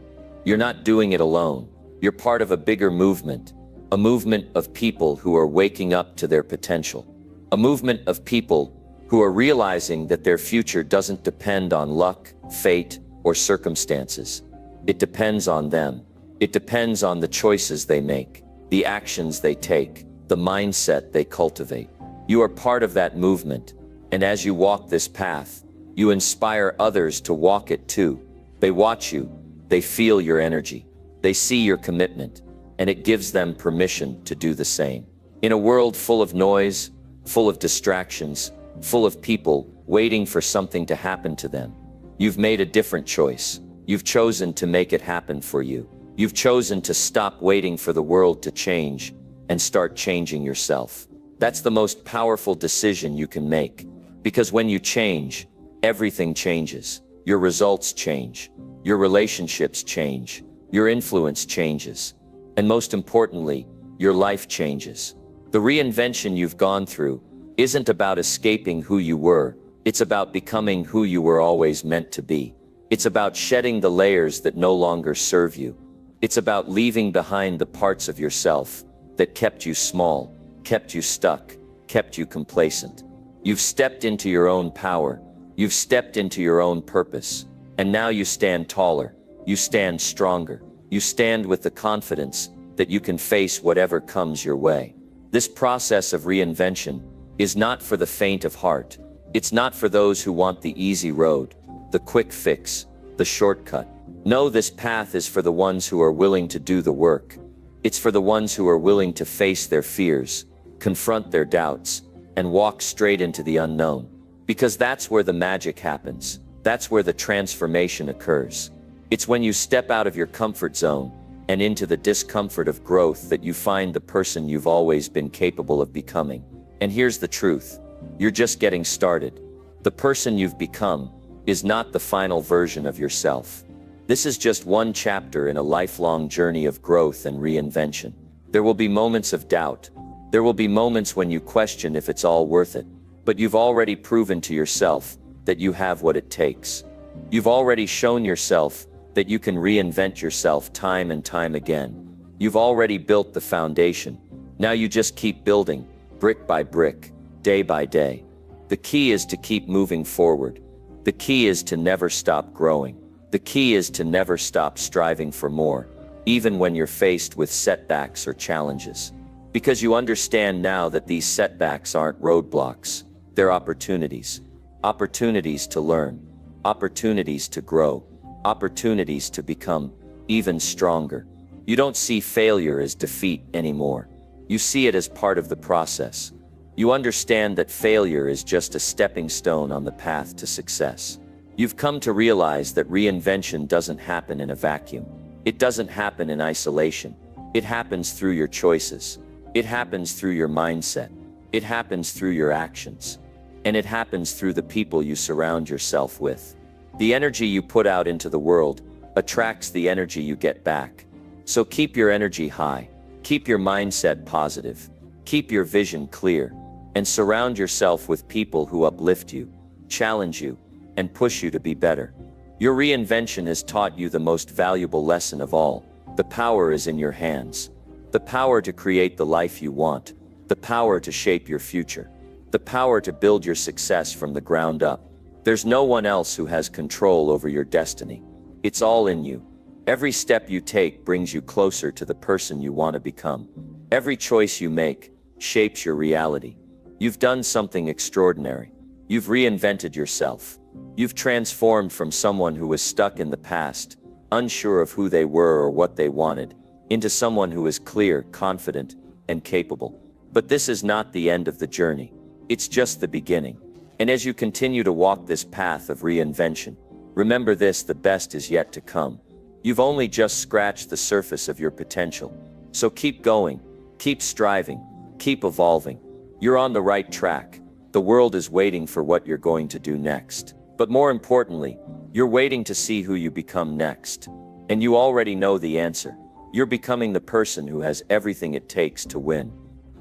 You're not doing it alone. You're part of a bigger movement, a movement of people who are waking up to their potential, a movement of people who are realizing that their future doesn't depend on luck, fate, or circumstances. It depends on them. It depends on the choices they make, the actions they take, the mindset they cultivate. You are part of that movement, and as you walk this path, you inspire others to walk it too. They watch you, they feel your energy, they see your commitment, and it gives them permission to do the same. In a world full of noise, full of distractions, full of people waiting for something to happen to them, you've made a different choice. You've chosen to make it happen for you. You've chosen to stop waiting for the world to change and start changing yourself. That's the most powerful decision you can make. Because when you change, everything changes. Your results change. Your relationships change. Your influence changes. And most importantly, your life changes. The reinvention you've gone through isn't about escaping who you were. It's about becoming who you were always meant to be. It's about shedding the layers that no longer serve you. It's about leaving behind the parts of yourself that kept you small, kept you stuck, kept you complacent. You've stepped into your own power. You've stepped into your own purpose. And now you stand taller. You stand stronger. You stand with the confidence that you can face whatever comes your way. This process of reinvention is not for the faint of heart. It's not for those who want the easy road, the quick fix, the shortcut. No, this path is for the ones who are willing to do the work. It's for the ones who are willing to face their fears, confront their doubts, and walk straight into the unknown. Because that's where the magic happens. That's where the transformation occurs. It's when you step out of your comfort zone and into the discomfort of growth that you find the person you've always been capable of becoming. And here's the truth. You're just getting started. The person you've become is not the final version of yourself. This is just one chapter in a lifelong journey of growth and reinvention. There will be moments of doubt. There will be moments when you question if it's all worth it. But you've already proven to yourself that you have what it takes. You've already shown yourself that you can reinvent yourself time and time again. You've already built the foundation. Now you just keep building, brick by brick, day by day. The key is to keep moving forward. The key is to never stop growing. The key is to never stop striving for more, even when you're faced with setbacks or challenges. Because you understand now that these setbacks aren't roadblocks. They're opportunities. Opportunities to learn. Opportunities to grow. Opportunities to become even stronger. You don't see failure as defeat anymore. You see it as part of the process. You understand that failure is just a stepping stone on the path to success. You've come to realize that reinvention doesn't happen in a vacuum. It doesn't happen in isolation. It happens through your choices. It happens through your mindset. It happens through your actions. And it happens through the people you surround yourself with. The energy you put out into the world attracts the energy you get back. So keep your energy high. Keep your mindset positive. Keep your vision clear. And surround yourself with people who uplift you, challenge you, and push you to be better. Your reinvention has taught you the most valuable lesson of all. The power is in your hands. The power to create the life you want. The power to shape your future. The power to build your success from the ground up. There's no one else who has control over your destiny. It's all in you. Every step you take brings you closer to the person you want to become. Every choice you make shapes your reality. You've done something extraordinary. You've reinvented yourself. You've transformed from someone who was stuck in the past, unsure of who they were or what they wanted, into someone who is clear, confident, and capable. But this is not the end of the journey. It's just the beginning. And as you continue to walk this path of reinvention, remember this: the best is yet to come. You've only just scratched the surface of your potential. So keep going, keep striving, keep evolving. You're on the right track. The world is waiting for what you're going to do next. But more importantly, you're waiting to see who you become next. And you already know the answer. You're becoming the person who has everything it takes to win.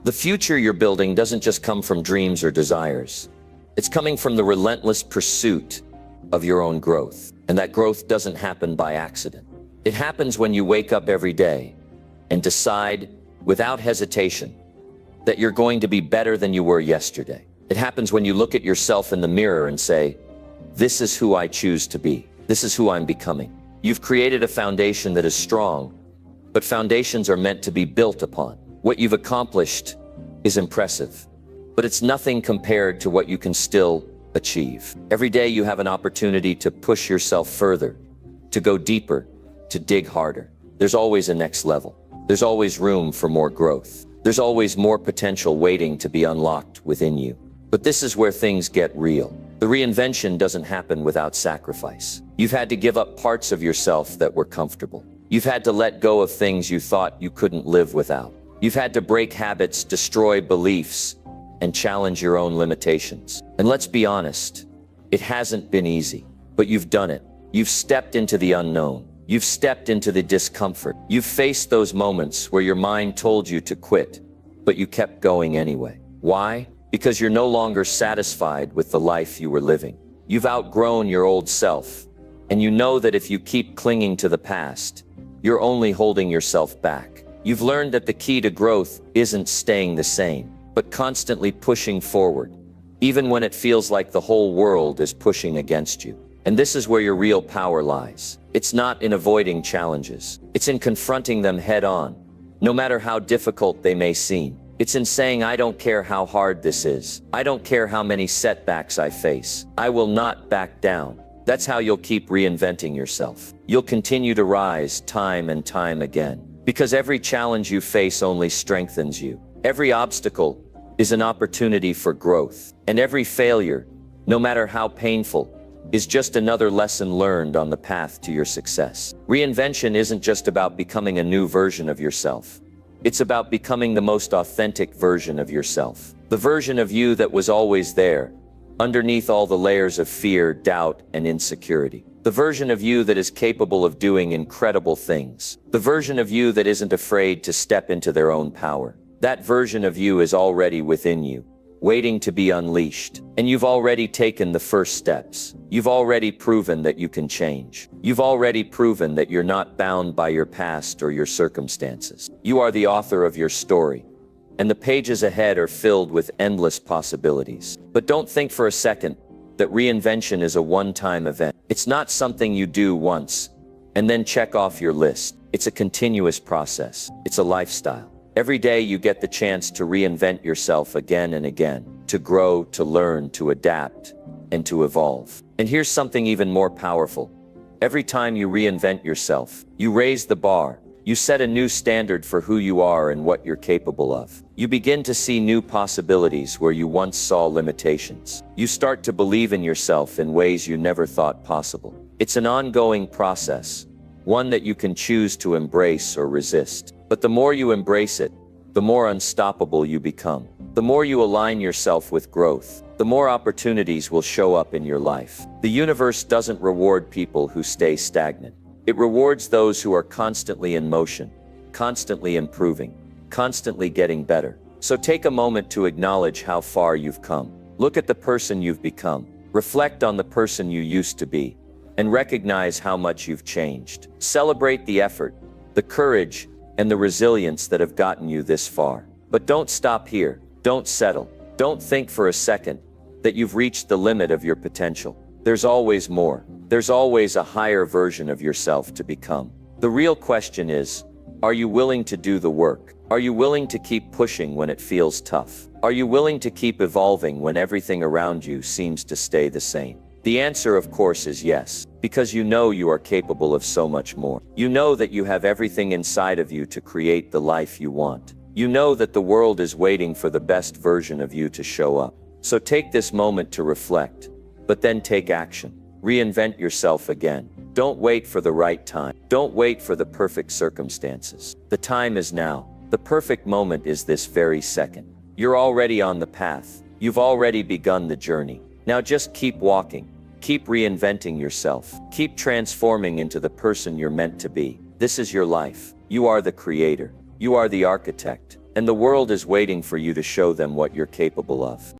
The future you're building doesn't just come from dreams or desires. It's coming from the relentless pursuit of your own growth. And that growth doesn't happen by accident. It happens when you wake up every day and decide without hesitation that you're going to be better than you were yesterday. It happens when you look at yourself in the mirror and say, "This is who I choose to be. This is who I'm becoming." You've created a foundation that is strong, but foundations are meant to be built upon. What you've accomplished is impressive, but it's nothing compared to what you can still achieve. Every day you have an opportunity to push yourself further, to go deeper, to dig harder. There's always a next level. There's always room for more growth. There's always more potential waiting to be unlocked within you. But this is where things get real. The reinvention doesn't happen without sacrifice. You've had to give up parts of yourself that were comfortable. You've had to let go of things you thought you couldn't live without. You've had to break habits, destroy beliefs, and challenge your own limitations. And let's be honest, it hasn't been easy, but you've done it. You've stepped into the unknown. You've stepped into the discomfort. You've faced those moments where your mind told you to quit, but you kept going anyway. Why? Because you're no longer satisfied with the life you were living. You've outgrown your old self, and you know that if you keep clinging to the past, you're only holding yourself back. You've learned that the key to growth isn't staying the same, but constantly pushing forward, even when it feels like the whole world is pushing against you. And this is where your real power lies. It's not in avoiding challenges. It's in confronting them head on, no matter how difficult they may seem. It's in saying, "I don't care how hard this is. I don't care how many setbacks I face. I will not back down." That's how you'll keep reinventing yourself. You'll continue to rise time and time again, because every challenge you face only strengthens you. Every obstacle is an opportunity for growth, and every failure, no matter how painful, is just another lesson learned on the path to your success. Reinvention isn't just about becoming a new version of yourself. It's about becoming the most authentic version of yourself. The version of you that was always there, underneath all the layers of fear, doubt, and insecurity. The version of you that is capable of doing incredible things. The version of you that isn't afraid to step into their own power. That version of you is already within you, waiting to be unleashed. And you've already taken the first steps. You've already proven that you can change. You've already proven that you're not bound by your past or your circumstances. You are the author of your story, and the pages ahead are filled with endless possibilities. But don't think for a second that reinvention is a one-time event. It's not something you do once and then check off your list. It's a continuous process. It's a lifestyle. Every day you get the chance to reinvent yourself again and again, to grow, to learn, to adapt, and to evolve. And here's something even more powerful. Every time you reinvent yourself, you raise the bar. You set a new standard for who you are and what you're capable of. You begin to see new possibilities where you once saw limitations. You start to believe in yourself in ways you never thought possible. It's an ongoing process, one that you can choose to embrace or resist. But the more you embrace it, the more unstoppable you become. The more you align yourself with growth, the more opportunities will show up in your life. The universe doesn't reward people who stay stagnant. It rewards those who are constantly in motion, constantly improving, constantly getting better. So take a moment to acknowledge how far you've come. Look at the person you've become. Reflect on the person you used to be, and recognize how much you've changed. Celebrate the effort, the courage, and the resilience that have gotten you this far. But don't stop here. Don't settle. Don't think for a second that you've reached the limit of your potential. There's always more. There's always a higher version of yourself to become. The real question is, are you willing to do the work? Are you willing to keep pushing when it feels tough? Are you willing to keep evolving when everything around you seems to stay the same? The answer, of course, is yes, because you know you are capable of so much more. You know that you have everything inside of you to create the life you want. You know that the world is waiting for the best version of you to show up. So take this moment to reflect, but then take action. Reinvent yourself again. Don't wait for the right time. Don't wait for the perfect circumstances. The time is now. The perfect moment is this very second. You're already on the path. You've already begun the journey. Now just keep walking. Keep reinventing yourself. Keep transforming into the person you're meant to be. This is your life. You are the creator. You are the architect. And the world is waiting for you to show them what you're capable of.